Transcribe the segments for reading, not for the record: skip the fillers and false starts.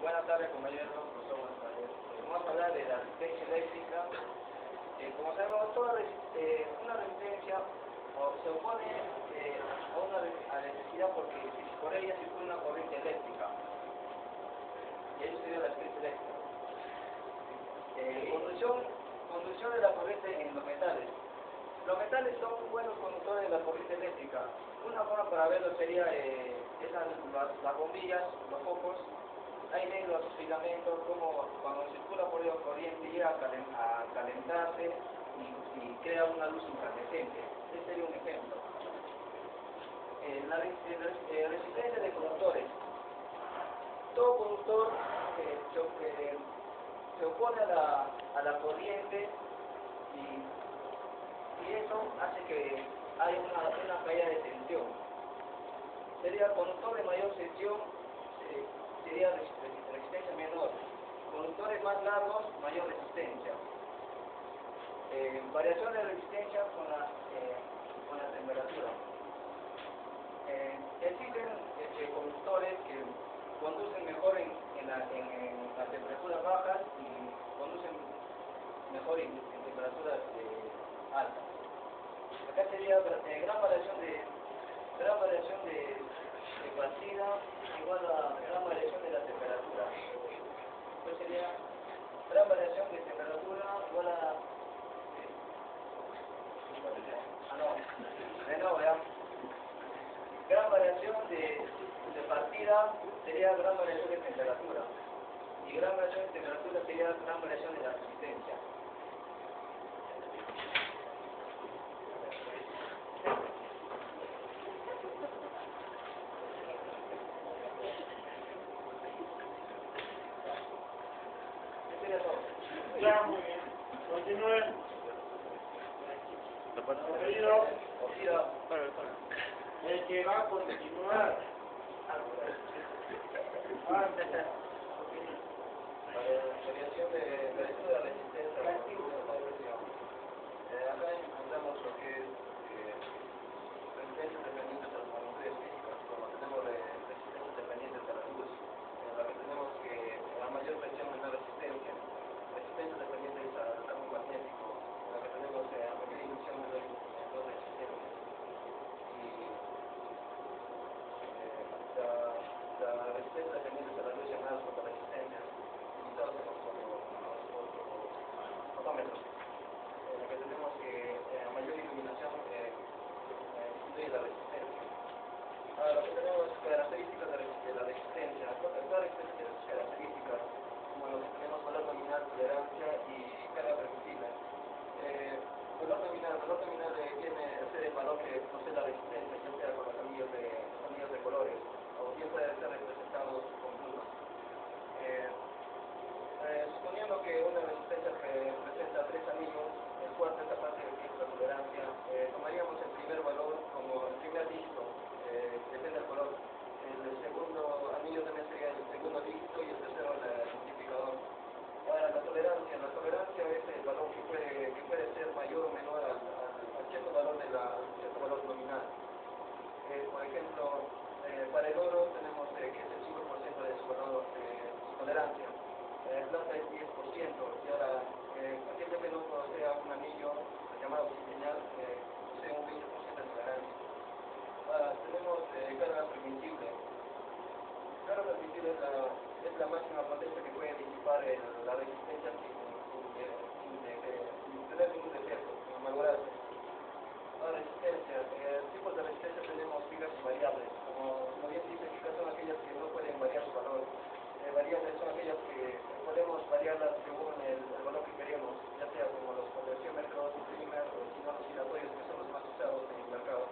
Buenas tardes, compañeros. Vamos a hablar de la resistencia eléctrica. Como sabemos, una resistencia se opone a la necesidad porque por ella circula una corriente eléctrica. Y eso sería la resistencia eléctrica. Conducción de la corriente en los metales. Los metales son buenos conductores de la corriente eléctrica. Una forma para verlo sería las bombillas, los focos. Ahí ven los filamentos, como cuando circula por ellos corriente llega a calentarse y crea una luz incandescente. Este sería un ejemplo. La resistencia de conductores. Todo conductor se opone a la corriente y eso hace que haya una caída de tensión. Sería conductor de mayor tensión, sería resistencia menor. Conductores más largos, mayor resistencia. Variación de resistencia con la temperatura. Existen conductores que conducen mejor en las temperaturas bajas y conducen mejor en temperaturas altas. Acá sería gran variación de partida igual a gran variación de la temperatura. Entonces sería gran variación de temperatura igual a... de nuevo ya. Gran variación de partida sería gran variación de temperatura. Y gran variación de temperatura sería gran variación de la resistencia. Ya, muy bien. Continúe. El que va a continuar. Variación de la resistencia. Acá encontramos lo que es resistencias dependientes a las magnitudes físicas, como tenemos resistencias dependientes a la luz, en la que tenemos que a mayor presión menor resistencia. Resistencia dependiente al campo magnético, en la que tenemos a mayor inducción menor resistencia. Y la resistencia dependiente a la luz llamada fotoresistencia, utilizados en los fotómetros, en la que tenemos que a mayor iluminación disminuye la resistencia. Ahora, lo que tenemos características de la resistencia. Todas resistencias características, como lo que tenemos valor nominal, tolerancia y carga permisible. Valor nominal viene a ser el valor que posee la resistencia, ya sea con los anillos de colores, o bien puede ser representado con plumas. Suponiendo que una resistencia presenta 3 anillos, el cuarto es la parte que es la tolerancia, tomaríamos el primer valor como el primer dígito, depende del color. El segundo anillo también sería el segundo dígito y el tercero el multiplicador. Ahora, la tolerancia es el valor que puede ser mayor o menor a cierto valor nominal. Por ejemplo, para el oro tenemos que es el 5% de su valor de su tolerancia. Plata es 10%, y ahora cualquier que no posea un anillo llamado ciseñal posee un 20% de tolerancia. Ahora tenemos carga permisible. Carga permisible es la máxima potencia que puede disipar la resistencia sin tener ningún defecto, sin amalgararse. Ahora, resistencia. Tipos de resistencia tenemos fijas y variables. Como bien dice, fijas son aquellas que no pueden variar su valor. Variables son aquellas que podemos variarlas según el valor que queremos, ya sea como los potenciómetros, primers o si no los giratorios, que son los más usados en el mercado.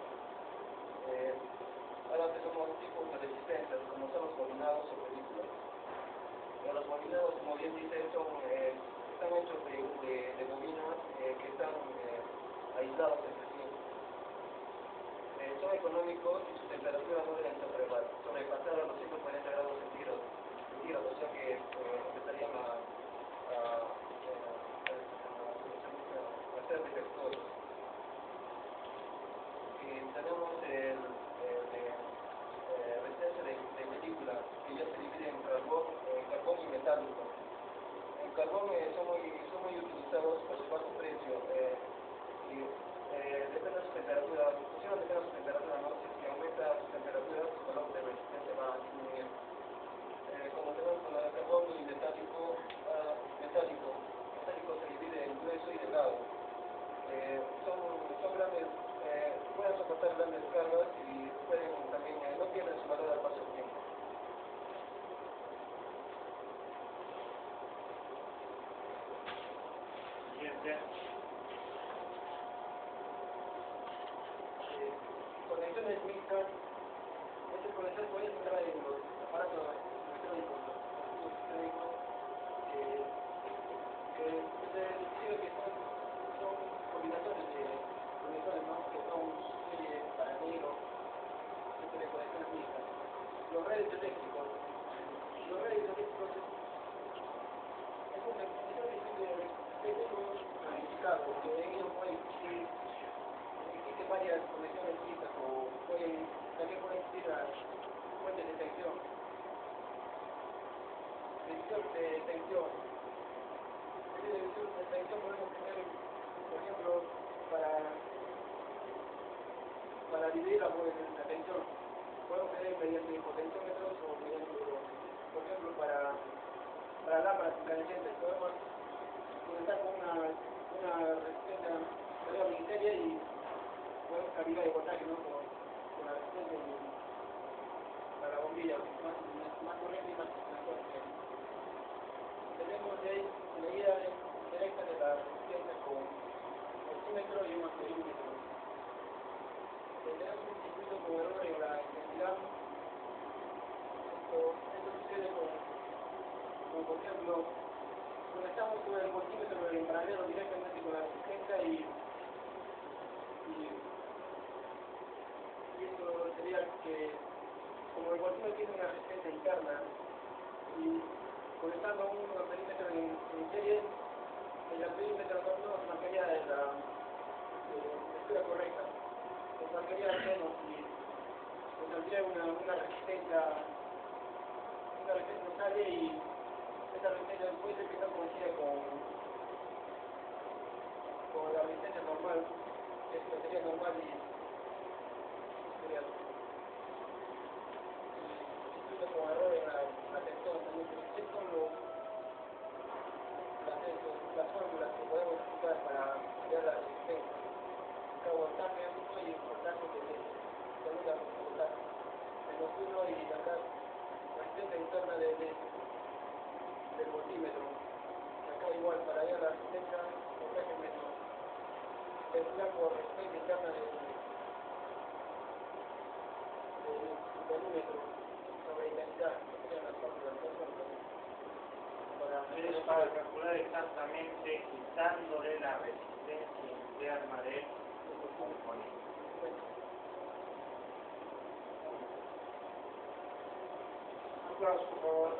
Ahora tenemos tipos de resistencias, como son los bobinados o películas. Los bobinados, como bien dice, están hechos de bobinas que están aislados entre sí. Son económicos y su temperatura no deben sobrepasar a los 140 grados centígrados, o sea que empezarían a ser defectuosos. Tenemos potencia. Conexiones mixtas. Este conector puede entrar en los aparatos electrónicos, los electrónicos, que se dice que son combinaciones de conectores, ¿no? Que son serie paralelo, tipo de conexiones mixtas. Los redes eléctricos es un mecanismo amplificado, que en ellos puede existir, existen varias conexiones mixtas o también pueden existir las fuentes de tensión. Divisor de tensión. Este divisor de tensión podemos tener, por ejemplo, para dividir la tensión. Podemos tener mediante potenciómetros o mediante, por ejemplo, para lámparas incandescentes. Podemos comenzar con una resistencia variable interna y podemos calibrar el voltaje, ¿no? Con la resistencia para la bombilla, más corriente y más fuerte. Tenemos de ahí medida directa de la resistencia con voltímetro y un amperímetro. Tenemos un circuito con error en la intensidad. Esto sucede con, por ejemplo, conectamos con el voltímetro en paralelo directamente con la resistencia y esto sería que, como el voltímetro tiene una resistencia interna y conectando un amperímetro en serie, el amperímetro no nos marcaría la lectura correcta, nos marcaría menos y nos saldría una resistencia notable y esta resistencia puede ser que no coincida con la resistencia normal, que sería normal y sería con error en la tensión. Estas son las fórmulas que podemos utilizar para hallar la resistencia. Cada voltaje es 1 y el voltaje que segunda voltaje. Menos 1 y acá la resistencia interna del voltímetro. Acá igual para hallar la resistencia voltaje menos calcular por resistencia interna del volúmetro sobre intensidad. Serían las fórmulas. Es para calcular exactamente quitándole la resistencia interna del componente. Un aplauso, por favor.